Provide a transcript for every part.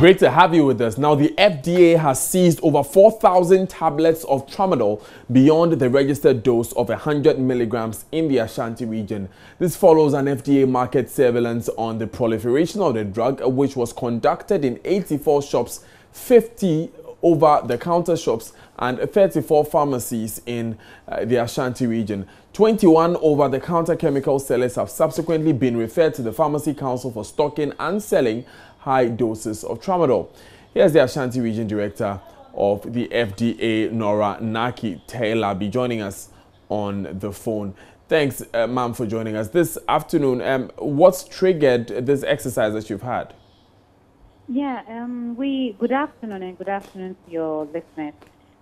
Great to have you with us. Now, the FDA has seized over 4,000 tablets of Tramadol beyond the registered dose of 100 milligrams in the Ashanti region. This follows an FDA market surveillance on the proliferation of the drug, which was conducted in 84 shops, 50 over-the-counter shops, and 34 pharmacies in the Ashanti region. 21 over-the-counter chemical sellers have subsequently been referred to the Pharmacy Council for stocking and selling high doses of Tramadol. Here's the Ashanti Region Director of the FDA, Nora Naki Taylor, be joining us on the phone. Thanks, ma'am, for joining us this afternoon. What's triggered this exercise that you've had? Yeah, good afternoon and good afternoon to your listeners.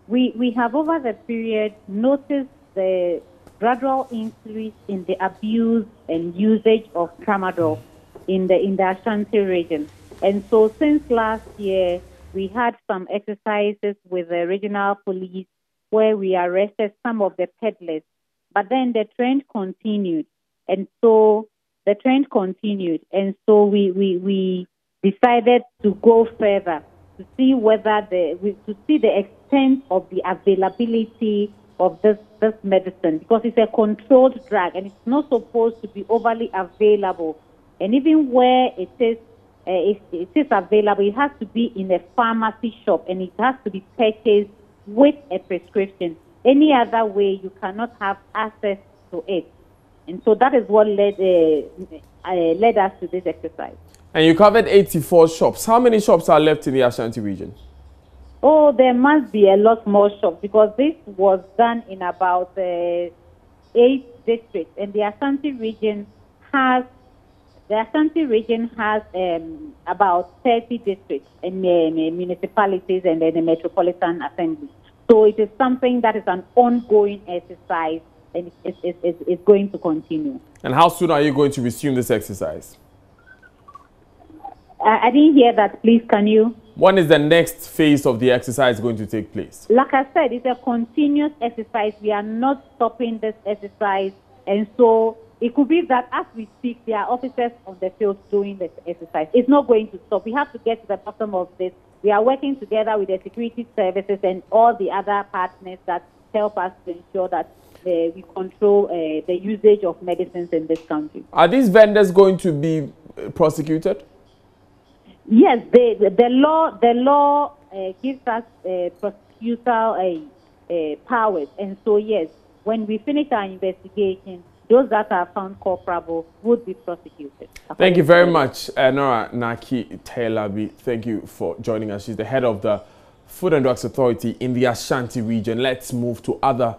We have over the period noticed the gradual increase in the abuse and usage of Tramadol in the Ashanti region. And so since last year, we had some exercises with the regional police where we arrested some of the peddlers. But then the trend continued. And so we decided to go further to see whether the extent of the availability of this medicine, because it's a controlled drug and it's not supposed to be overly available. And even where it is available, it has to be in a pharmacy shop and it has to be purchased with a prescription. Any other way, you cannot have access to it. And so that is what led us to this exercise. And you covered 84 shops. How many shops are left in the Ashanti region? Oh, there must be a lot more shops because this was done in about 8 districts, and the Ashanti region has about 30 districts and municipalities and then the metropolitan assembly. So it is something that is an ongoing exercise, and it's going to continue. And how soon are you going to resume this exercise? I didn't hear that. Please, can you? When is the next phase of the exercise going to take place? Like I said, it's a continuous exercise. We are not stopping this exercise. And so it could be that as we speak, there are officers on the field doing this exercise. It's not going to stop. We have to get to the bottom of this. We are working together with the security services and all the other partners that help us to ensure that we control the usage of medicines in this country. Are these vendors going to be prosecuted? Yes, the law gives us prosecutorial powers, and so yes, when we finish our investigation, those that are found culpable would be prosecuted. Thank you very much, Nora Naki Taylor. Thank you for joining us. She's the head of the Food and Drugs Authority in the Ashanti region. Let's move to other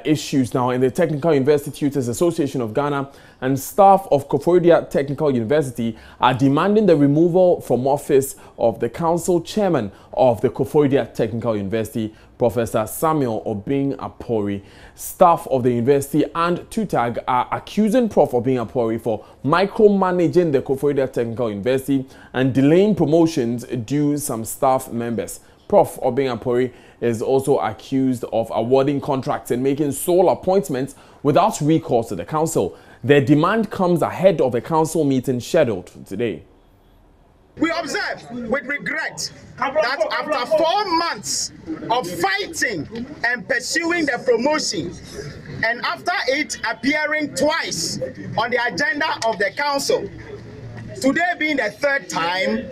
issues now. In the Technical University Tutors Association of Ghana and staff of Koforidua Technical University are demanding the removal from office of the council chairman of the Koforidua Technical University, Professor Samuel Obing Apori. Staff of the university and TUTAG are accusing Prof. Obing Apori for micromanaging the Koforidua Technical University and delaying promotions due some staff members. Prof. Obing Apori is also accused of awarding contracts and making sole appointments without recourse to the council. Their demand comes ahead of a council meeting scheduled for today. We observe with regret that after 4 months of fighting and pursuing the promotion, and after it appearing twice on the agenda of the council, today being the third time,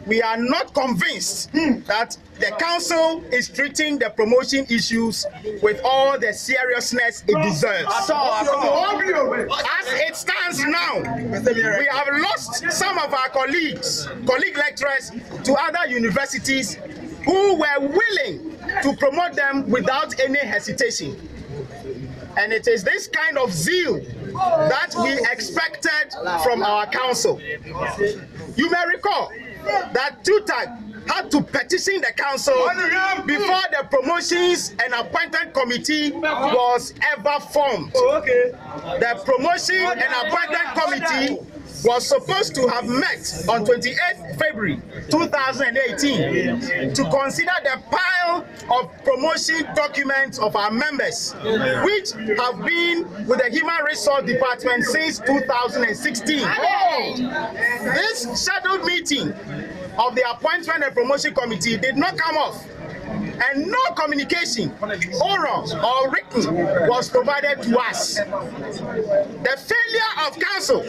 we are not convinced that the council is treating the promotion issues with all the seriousness it deserves. As it stands now, we have lost some of our colleague lecturers to other universities who were willing to promote them without any hesitation. And it is this kind of zeal that we expected from our council. You may recall that TUTAG had to petition the council before the promotions and appointment committee was ever formed. The promotion and appointment committee was supposed to have met on 28th February 2018 to consider the pile of promotion documents of our members, which have been with the Human Resource Department since 2016. This scheduled meeting of the Appointment and Promotion Committee did not come off, and no communication, oral or written, was provided to us. The failure of council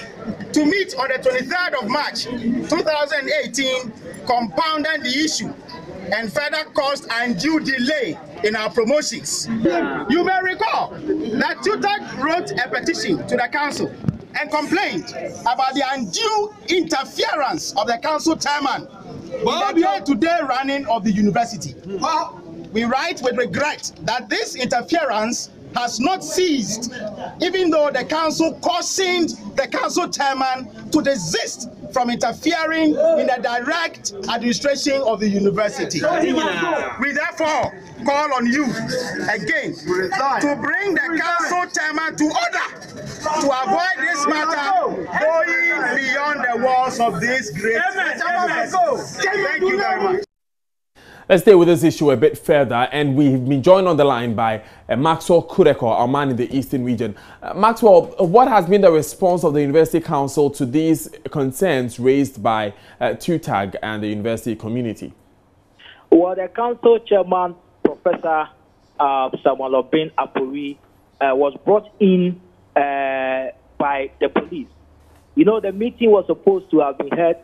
to meet on the 23rd of March 2018 compounded the issue and further caused undue delay in our promotions. You may recall that TUTAG wrote a petition to the council and complained about the undue interference of the council chairman in the day-to-day running of the university. We write with regret that this interference has not ceased, even though the council cautioned the council chairman to desist from interfering in the direct administration of the university. We therefore call on you again to bring the council chairman to order to avoid this matter going beyond the walls of this great university. Thank you very much. Let's stay with this issue a bit further, and we've been joined on the line by Maxwell Kureko, our man in the Eastern region. Maxwell, what has been the response of the University Council to these concerns raised by TUTAG and the university community? Well, the council chairman, Professor Samuel Obin Apuri, was brought in by the police. You know, the meeting was supposed to have been held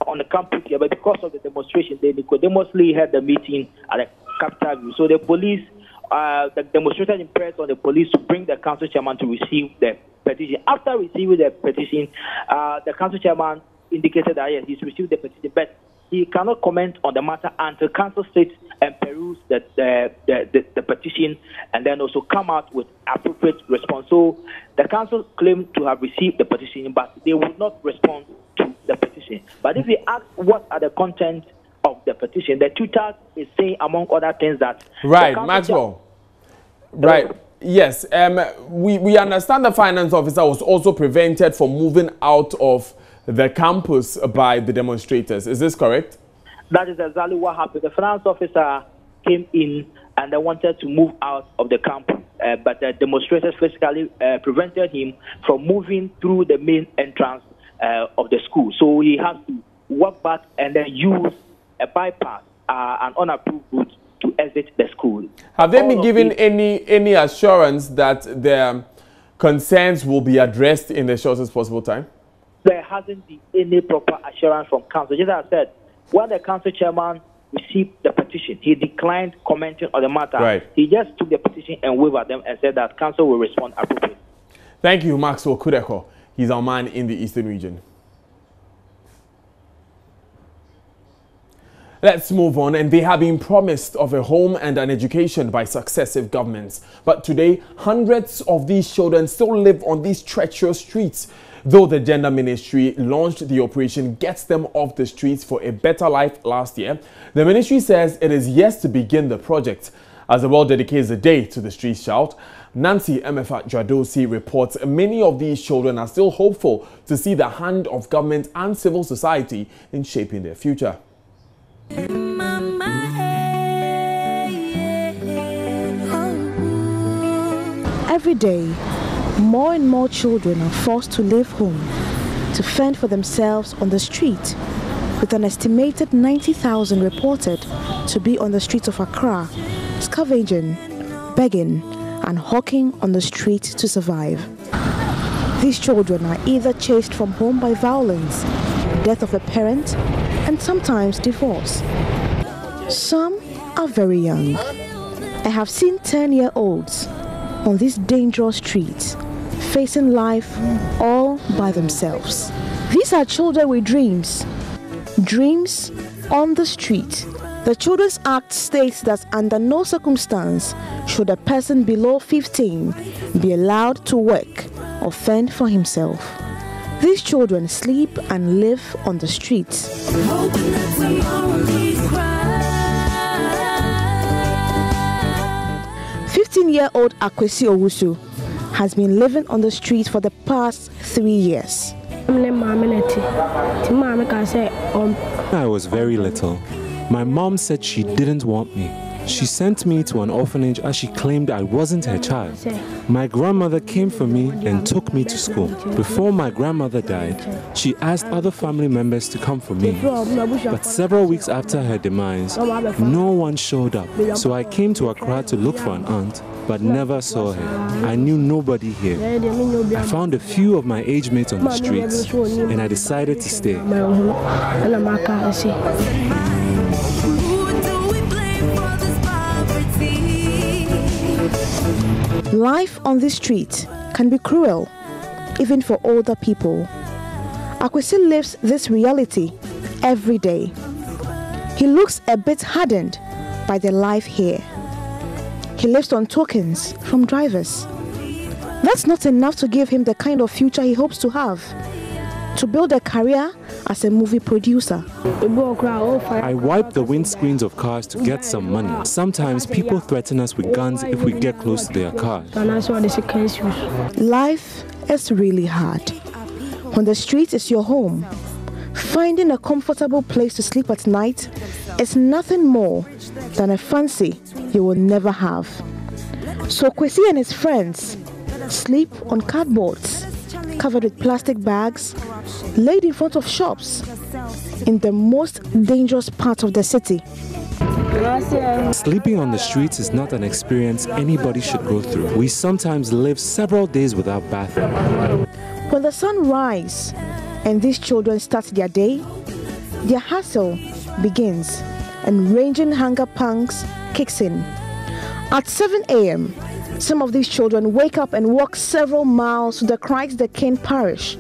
on the campus here, but because of the demonstration, they mostly had the meeting at the Capital View. So the police, the demonstrators impressed on the police to bring the council chairman to receive the petition. After receiving the petition, the council chairman indicated that yes, he's received the petition, but he cannot comment on the matter until council sits and peruse the petition and then also come out with appropriate response. So the council claimed to have received the petition, but they would not respond to the petition. But if we ask what are the contents of the petition, the TUTAG is saying, among other things, that... Right, Maxwell. Right. Yes. We understand the finance officer was also prevented from moving out of the campus by the demonstrators. Is this correct? That is exactly what happened. The finance officer came in and they wanted to move out of the campus, but the demonstrators physically prevented him from moving through the main entrance of the school. So he has to walk back and then use a bypass, an unapproved route to exit the school. Have they been given any assurance that their concerns will be addressed in the shortest possible time? There hasn't been any proper assurance from council. Just as I said, when the council chairman received the petition, he declined commenting on the matter. Right. He just took the petition and waved at them and said that council will respond appropriately. Thank you, Maxwell Kureko. He's our man in the Eastern region. Let's move on. And they have been promised of a home and an education by successive governments. But today, hundreds of these children still live on these treacherous streets. Though the Gender Ministry launched the operation Gets Them Off the Streets for a Better Life last year, the ministry says it is yet to begin the project. As the world dedicates a day to the street shout, Nancy Emefa Jwadosi reports many of these children are still hopeful to see the hand of government and civil society in shaping their future. Every day, more and more children are forced to leave home to fend for themselves on the street, with an estimated 90,000 reported to be on the streets of Accra, scavenging, begging, and hawking on the street to survive. These children are either chased from home by violence, death of a parent, and sometimes divorce. Some are very young. I have seen 10-year-olds on these dangerous streets, facing life all by themselves. These are children with dreams. Dreams on the street. The Children's Act states that under no circumstance should a person below 15 be allowed to work or fend for himself. These children sleep and live on the streets. 15-year-old Akwesi Owusu has been living on the street for the past 3 years. I was very little. My mom said she didn't want me. She sent me to an orphanage as she claimed I wasn't her child. My grandmother came for me and took me to school. Before my grandmother died, she asked other family members to come for me. But several weeks after her demise, no one showed up. So I came to Accra to look for an aunt, but never saw her. I knew nobody here. I found a few of my age mates on the streets, and I decided to stay. Life on the street can be cruel, even for older people. Akwesi lives this reality every day. He looks a bit hardened by the life here. He lives on tokens from drivers. That's not enough to give him the kind of future he hopes to have, to build a career as a movie producer. I wipe the windscreens of cars to get some money. Sometimes people threaten us with guns if we get close to their cars. Life is really hard. When the street is your home, finding a comfortable place to sleep at night is nothing more than a fancy you will never have. So Kwesi and his friends sleep on cardboards covered with plastic bags, laid in front of shops in the most dangerous part of the city. Sleeping on the streets is not an experience anybody should go through. We sometimes live several days without bathroom. When the sun rises and these children start their day, their hustle begins and ranging hunger pangs kicks in. At 7 a.m., some of these children wake up and walk several miles to the Christ-the-King parish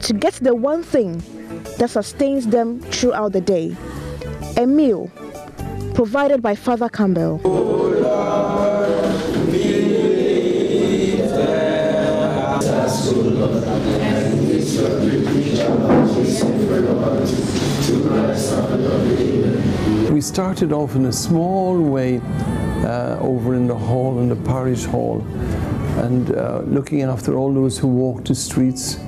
to get the one thing that sustains them throughout the day, a meal provided by Father Campbell. We started off in a small way over in the hall, in the parish hall, and looking after all those who walk the streets,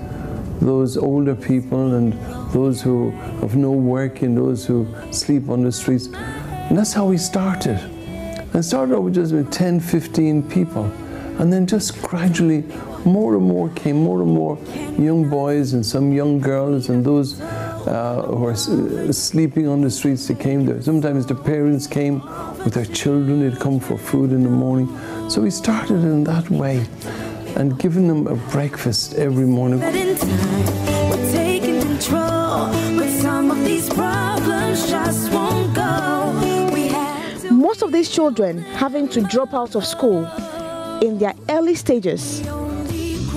those older people and those who have no work and those who sleep on the streets. And that's how we started. And started off with just 10, 15 people. And then just gradually more and more came, more and more young boys and some young girls and those who are sleeping on the streets. They came there. Sometimes the parents came with their children. They'd come for food in the morning. So we started in that way and giving them a breakfast every morning. We're taking control, but some of these problems just won't go. Most of these children having to drop out of school in their early stages.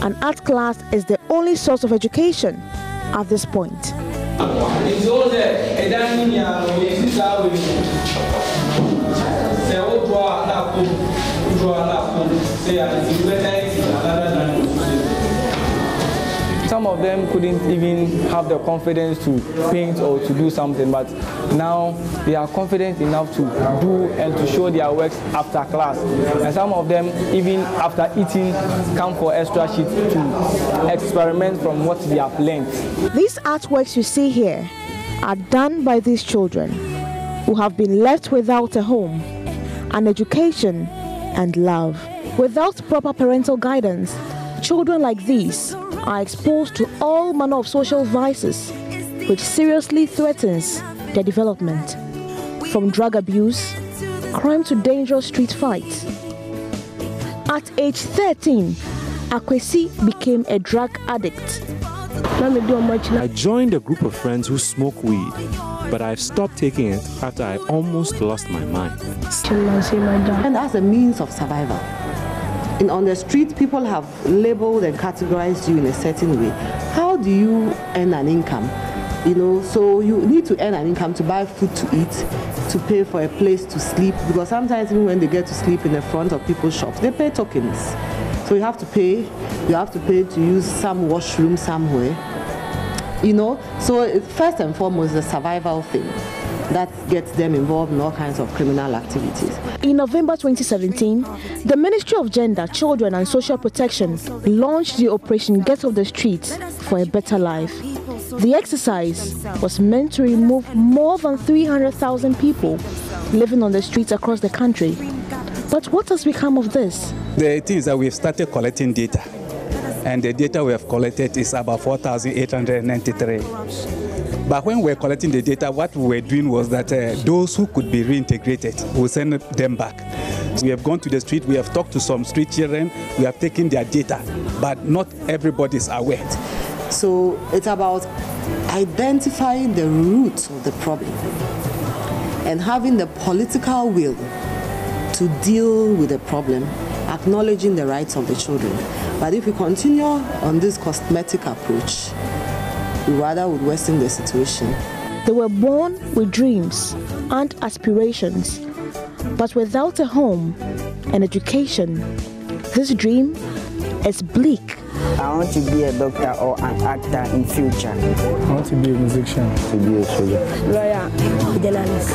An art class is the only source of education at this point. Some of them couldn't even have the confidence to paint or to do something, but now they are confident enough to do and to show their works after class. And some of them, even after eating, come for extra sheets to experiment from what they have learned. These artworks you see here are done by these children who have been left without a home, an education, and love. Without proper parental guidance, children like these are exposed to all manner of social vices, which seriously threatens their development, from drug abuse, crime to dangerous street fights. At age 13, Akwesi became a drug addict. I joined a group of friends who smoke weed, but I've stopped taking it after I almost lost my mind. And as a means of survival. And on the street, people have labeled and categorized you in a certain way. How do you earn an income? You know, so you need to earn an income to buy food to eat, to pay for a place to sleep, because sometimes even when they get to sleep in the front of people's shops, they pay tokens. So you have to pay to use some washroom somewhere. You know, so first and foremost, the survival thing. that gets them involved in all kinds of criminal activities. In November 2017, the Ministry of Gender, Children and Social Protection launched the Operation Get Off the Streets for a Better Life. The exercise was meant to remove more than 300,000 people living on the streets across the country. But what has become of this? The thing is that we've started collecting data, and the data we have collected is about 4,893. But when we were collecting the data, what we were doing was that those who could be reintegrated, we send them back. We have gone to the street, we have talked to some street children, we have taken their data, but not everybody is aware. So it's about identifying the root of the problem and having the political will to deal with the problem, acknowledging the rights of the children. But if we continue on this cosmetic approach, we rather would worsen the situation. They were born with dreams and aspirations, but without a home and education, this dream is bleak. I want to be a doctor or an actor in future. I want to be a musician. To be a soldier. Lawyer, journalist.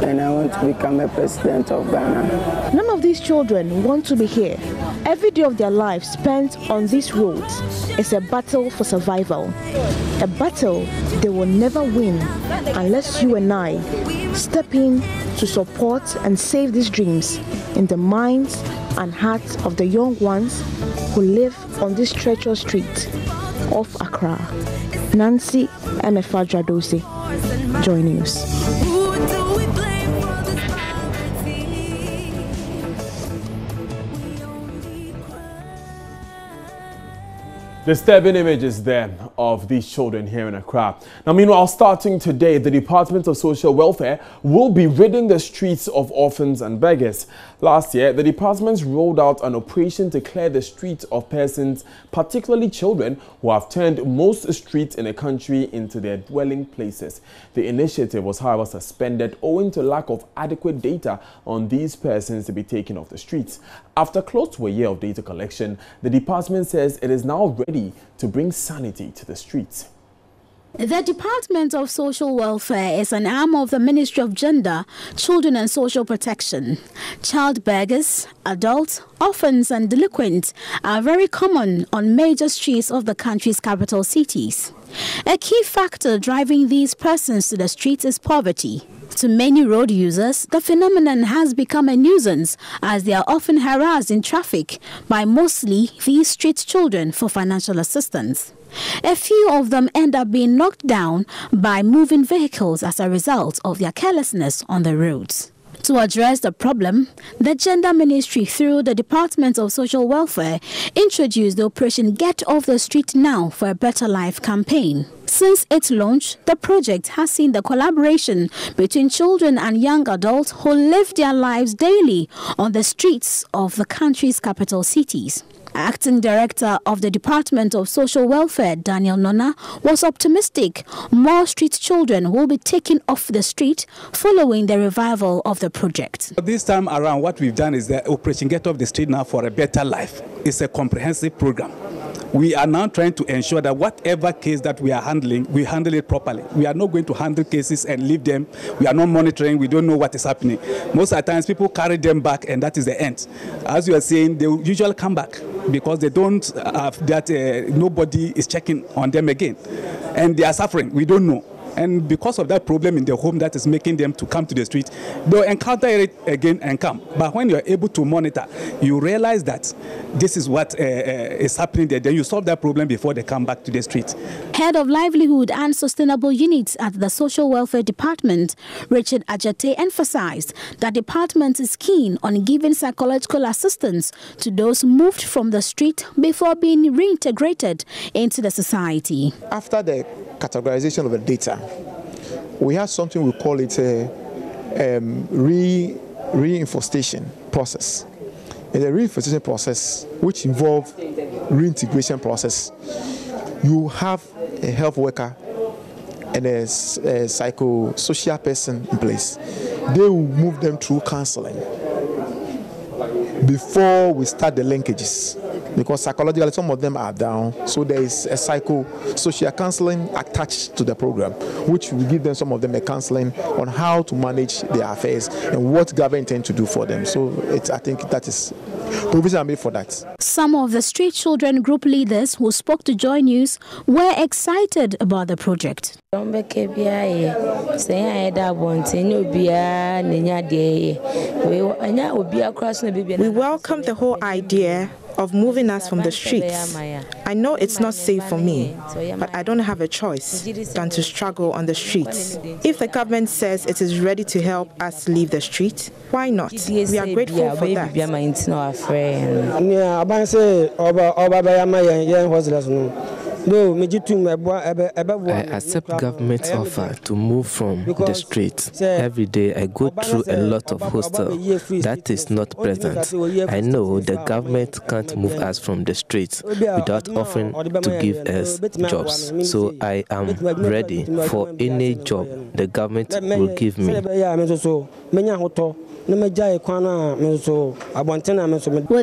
And I want to become a president of Ghana. None of these children want to be here. Every day of their life spent on these roads is a battle for survival. A battle they will never win unless you and I step in to support and save these dreams in the minds and hearts of the young ones who live on this treacherous street of Accra. Nancy Emefadra-Dosi, Joy News. Disturbing images there of these children here in Accra. Now, meanwhile, starting today, the Department of Social Welfare will be ridding the streets of orphans and beggars. Last year, the department rolled out an operation to clear the streets of persons, particularly children, who have turned most streets in the country into their dwelling places. The initiative was, however, suspended owing to lack of adequate data on these persons to be taken off the streets. After close to a year of data collection, the department says it is now ready to bring sanity to the streets. The Department of Social Welfare is an arm of the Ministry of Gender, Children and Social Protection. Child beggars, adults, orphans and delinquents are very common on major streets of the country's capital cities. A key factor driving these persons to the streets is poverty. To many road users, the phenomenon has become a nuisance as they are often harassed in traffic by mostly these street children for financial assistance. A few of them end up being knocked down by moving vehicles as a result of their carelessness on the roads. To address the problem, the Gender Ministry, through the Department of Social Welfare, introduced the Operation Get Off the Street Now for a Better Life campaign. Since its launch, the project has seen the collaboration between children and young adults who live their lives daily on the streets of the country's capital cities. Acting Director of the Department of Social Welfare, Daniel Nona, was optimistic more street children will be taken off the street following the revival of the project. This time around, what we've done is the Operation Get Off the Street Now for a Better Life. It's a comprehensive program. We are now trying to ensure that whatever case that we are handling, we handle it properly. We are not going to handle cases and leave them. We are not monitoring. We don't know what is happening. Most of the times, people carry them back, and that is the end. As you are saying, they will usually come back because they don't have that, nobody is checking on them again. And they are suffering. We don't know. And because of that problem in their home that is making them to come to the street, they'll encounter it again and come. But when you're able to monitor, you realize that this is what is happening there. Then you solve that problem before they come back to the street. Head of Livelihood and Sustainable Units at the Social Welfare Department, Richard Ajate, emphasized that the department is keen on giving psychological assistance to those moved from the street before being reintegrated into the society. After the categorization of the data, we have something we call it a reinforcement process. In the reinforcement process, which involves reintegration process, you have a health worker and a psychosocial person in place. They will move them through counseling before we start the linkages. because psychologically some of them are down. So there is a social counseling attached to the program, which will give them, some of them, a counseling on how to manage their affairs and what government intend to do for them. So I think that is provision made for that. Some of the street children group leaders who spoke to Joy News were excited about the project. We welcome the whole idea of moving us from the streets. I know it's not safe for me, but I don't have a choice than to struggle on the streets. If the government says it is ready to help us leave the street, why not? We are grateful for that. I accept government's offer to move from the streets. Every day I go through a lot of hostel that is not present. I know the government can't move us from the streets without offering to give us jobs. So I am ready for any job the government will give me. With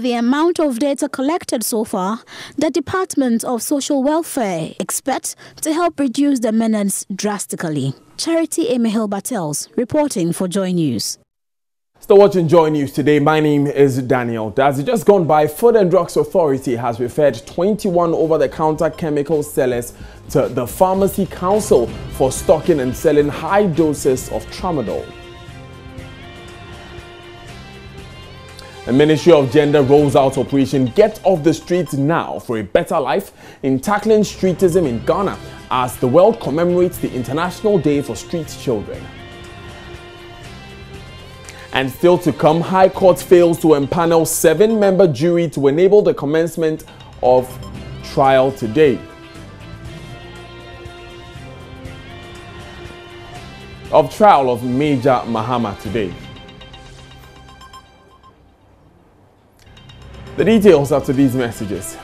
the amount of data collected so far, the Department of Social Welfare expects to help reduce the menace drastically. Charity Emihil Battels reporting for Joy News. Still watching Joy News today. My name is Daniel. As it just gone by, Food and Drugs Authority has referred 21 over-the-counter chemical sellers to the Pharmacy Council for stocking and selling high doses of Tramadol. The Ministry of Gender rolls out Operation Get Off the Streets Now for a Better Life in tackling streetism in Ghana as the world commemorates the International Day for Street Children. And still to come, High Court fails to empanel 7-member jury to enable the commencement of trial today. Of trial of Major Mahama today. The details after these messages.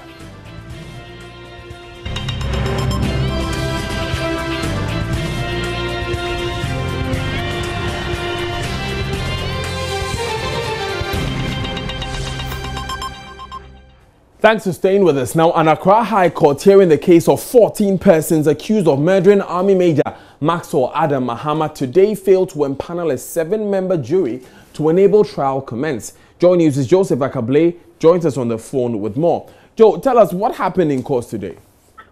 Thanks for staying with us. Now, an Accra High Court hearing the case of 14 persons accused of murdering Army Major Maxwell Adam Mahama today failed to empanel a 7-member jury to enable trial commence. Joy News' Joseph Akable joins us on the phone with more. Joe, tell us what happened in court today.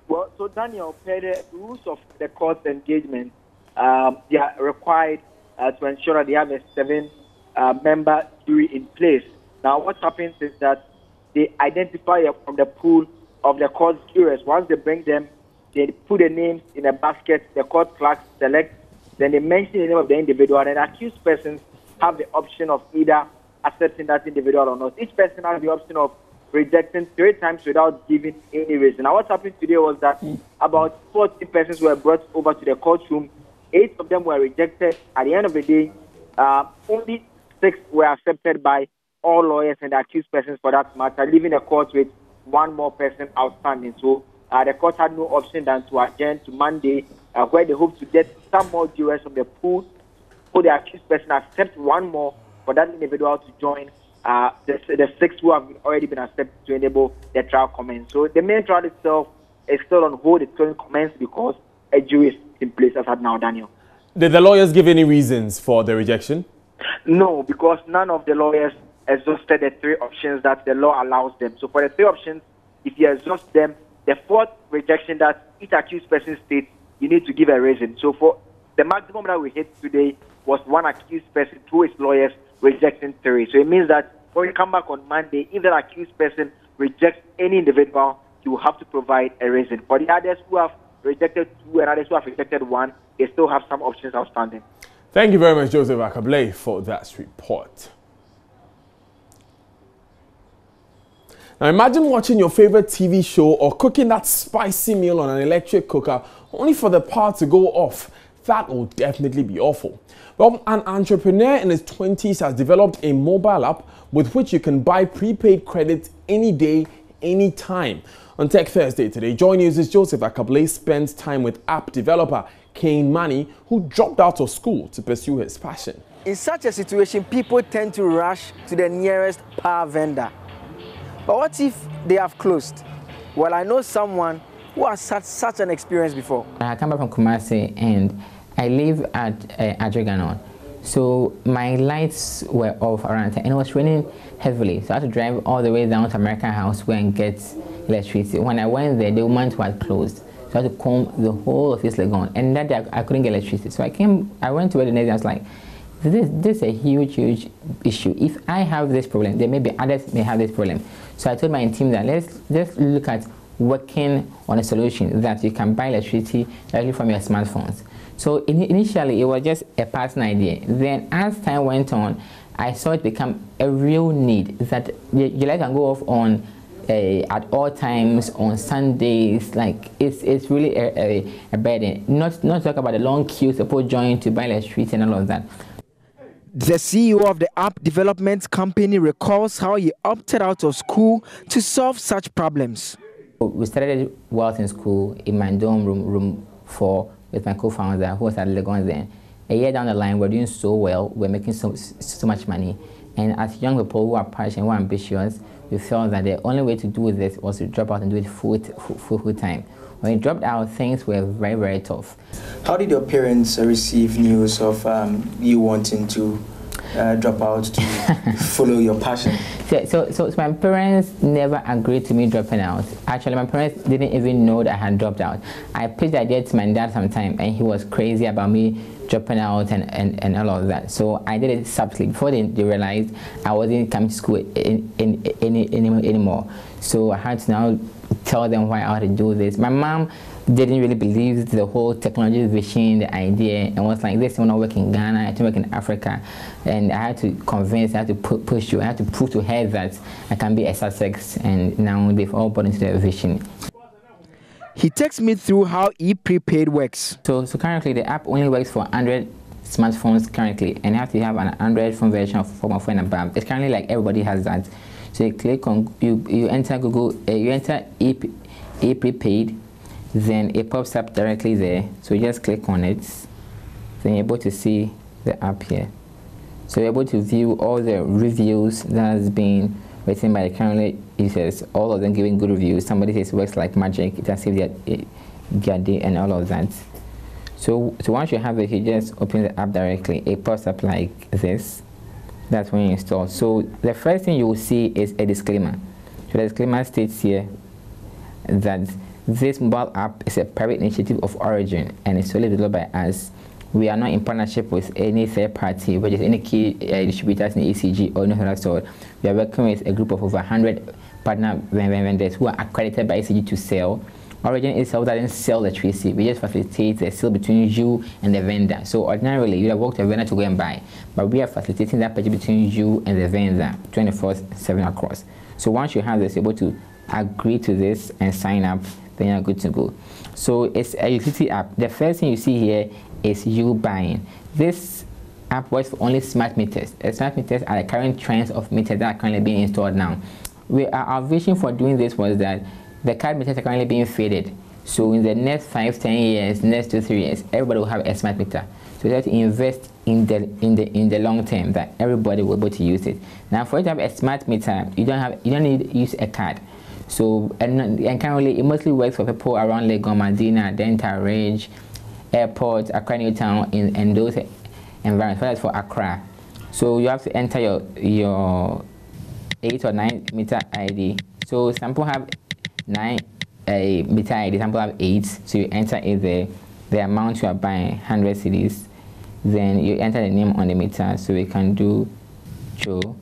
Well, so Daniel, per the rules of the court's engagement, they are required to ensure that they have a 7-member jury in place. Now, what happens is that they identify from the pool of the court's jurors. Once they bring them, they put the names in a basket, the court clerks select, then they mention the name of the individual, and accused persons have the option of either accepting that individual or not. Each person has the option of rejecting 3 times without giving any reason. Now, what happened today was that about 40 persons were brought over to the courtroom. 8 of them were rejected. At the end of the day, only 6 were accepted by all lawyers and the accused persons for that matter, leaving the court with 1 more person outstanding. So the court had no option than to adjourn to Monday, where they hope to get some more jurors from the pool, so the accused person accept 1 more for that individual to join the 6 who have already been accepted to enable the trial commence. So the main trial itself is still on hold. It couldn't commence because a jury is in place as of now, Daniel. Did the lawyers give any reasons for the rejection? No, because none of the lawyers exhausted the 3 options that the law allows them. So for the 3 options, if you exhaust them, the 4th rejection that each accused person states, you need to give a reason. So for the maximum that we hit today was 1 accused person, 2 his lawyers rejecting 3. So it means that when we come back on Monday, if the accused person rejects any individual, you will have to provide a reason. For the others who have rejected 2 and others who have rejected 1, they still have some options outstanding. Thank you very much, Joseph Akable, for that report. Now imagine watching your favorite TV show or cooking that spicy meal on an electric cooker only for the power to go off. That will definitely be awful. Well, an entrepreneur in his 20s has developed a mobile app with which you can buy prepaid credit any day, anytime. On Tech Thursday today, Joy News' Joseph Akable spends time with app developer Kane Mani, who dropped out of school to pursue his passion. In such a situation, people tend to rush to the nearest power vendor. But what if they have closed? Well, I know someone who has had such an experience before. I come back from Kumasi and I live at Adreganon. So my lights were off around 10 and it was raining heavily. So I had to drive all the way down to American House where and get electricity. When I went there, the woman was closed. So I had to comb the whole of this lagoon. And that day I couldn't get electricity. So I went to where the next day, I was like, this is a huge issue. If I have this problem, there may be others may have this problem. So I told my team that let's look at working on a solution that you can buy electricity directly from your smartphones. So initially it was just a passing idea. Then as time went on, I saw it become a real need that your light can go off on at all times on Sundays. Like it's really a burden. Not to talk about the long queues people join to buy electricity and all of that. The CEO of the app development company recalls how he opted out of school to solve such problems. We started whilst in school in my dorm room 4 with my co-founder who was at Legon then. A year down the line, we're doing so well, we're making so much money. And as young people who are passionate, who are ambitious, we felt that the only way to do this was to drop out and do it full time. When we dropped out, things were very tough. How did your parents receive news of you wanting to drop out to follow your passion? So my parents never agreed to me dropping out. Actually, my parents didn't even know that I had dropped out. I pitched the idea to my dad sometime, and he was crazy about me dropping out and all of that. So I did it subtly before they realized I wasn't coming to school anymore. So I had to now tell them why I had to do this. My mom didn't really believe the whole technology vision, the idea, and was like, this will not work in Ghana, I have to work in Africa. And I had to convince, I had to push you, I had to prove to her that I can be a success, and now they've all bought into their vision. He takes me through how prepaid works. So currently the app only works for Android smartphones currently, and you have to have an Android phone version of 4.4 and above. It's currently like everybody has that. So you click on, you enter Google, you enter prepaid, then it pops up directly there. So you just click on it, then you're able to see the app here. So you're able to view all the reviews that has been written by the current users, all of them giving good reviews. Somebody says it works like magic, it has saved their day and all of that. So once you have it, you just open the app directly. It pops up like this. That's when you install. So the first thing you will see is a disclaimer. So the disclaimer states here that this mobile app is a private initiative of origin and is solely developed by us. We are not in partnership with any third party, which is any key distributors in the ECG or any other sort. We are working with a group of over 100 partner vendors who are accredited by ECG to sell. Origin itself doesn't sell electricity. We just facilitate the sale between you and the vendor. So ordinarily, you would have worked with a vendor to go and buy, but we are facilitating that purchase between you and the vendor 24/7 across. So once you have this, you're able to agree to this and sign up, then you're good to go. So it's a utility app. The first thing you see here is you buying. This app works for only smart meters. Smart meters are the current trends of meters that are currently being installed now. Our vision for doing this was that the card meters are currently being faded. So in the next 5-10 years, next 2-3 years, everybody will have a smart meter. So we have to invest in the long term that everybody will be able to use it. Now, for you to have a smart meter, you don't need to use a card. So and currently it mostly works for people around Legon, Medina, Delta Ridge, Airport, Accra, Newtown, in those environments. That's for Accra. So you have to enter your 8 or 9 meter ID. So some people have 9 meter ID, some people have 8. So you enter it the amount you are buying, 100 cedis. Then you enter the name on the meter. So we can do Joe.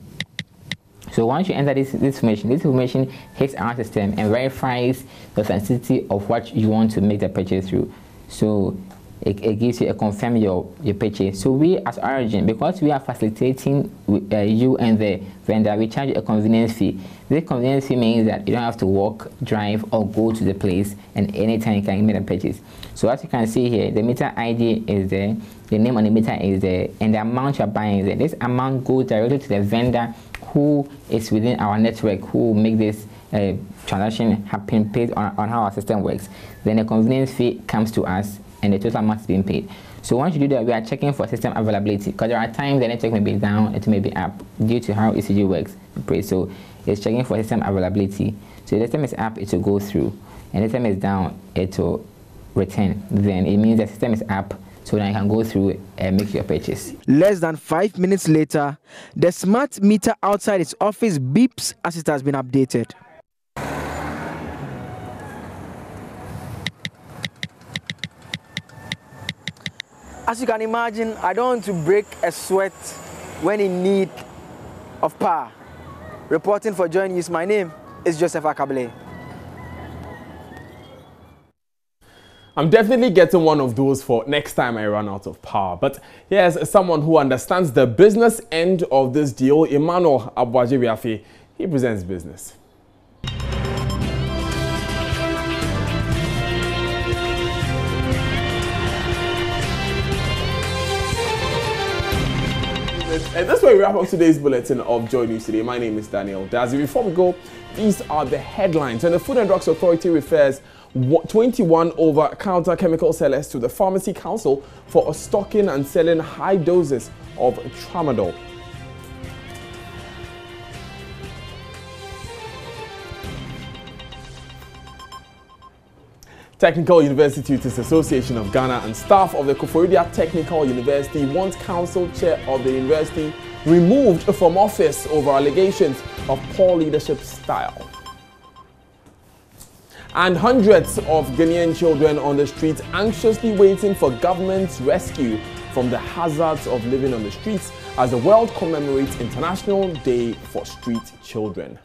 So once you enter this information hits our system and verifies the authenticity of what you want to make the purchase through. So it gives you a confirm your purchase. So we as Origin, because we are facilitating you and the vendor, we charge you a convenience fee. This convenience fee means that you don't have to walk, drive, or go to the place, and anytime you can make a purchase. So as you can see here, the meter ID is there, the name on the meter is there, and the amount you're buying is there. This amount goes directly to the vendor who is within our network, who will make this transaction happen based on how our system works. Then the convenience fee comes to us, and the total amount is being paid. So once you do that, we are checking for system availability, because there are times the network may be down, it may be up, due to how ECG works. So it's checking for system availability. So the system is up, it will go through, and the system is down, it will return. Then it means the system is up, so now you can go through and make your purchase. Less than 5 minutes later, the smart meter outside its office beeps as it has been updated. As you can imagine, I don't want to break a sweat when in need of power. Reporting for Joy News, my name is Joseph Akabele. I'm definitely getting one of those for next time I run out of power. But here's someone who understands the business end of this deal, Emmanuel Abuajebiafe. He presents business. And that's where we wrap up today's bulletin of Joy News Today. My name is Daniel Dazi. Before we go, these are the headlines. And the Food and Drugs Authority refers 21 over-counter chemical sellers to the Pharmacy Council for stocking and selling high doses of Tramadol. Technical University Tutors Association of Ghana and staff of the Koforidua Technical University want council chair of the university removed from office over allegations of poor leadership style. And hundreds of Ghanaian children on the streets anxiously waiting for government's rescue from the hazards of living on the streets as the world commemorates International Day for Street Children.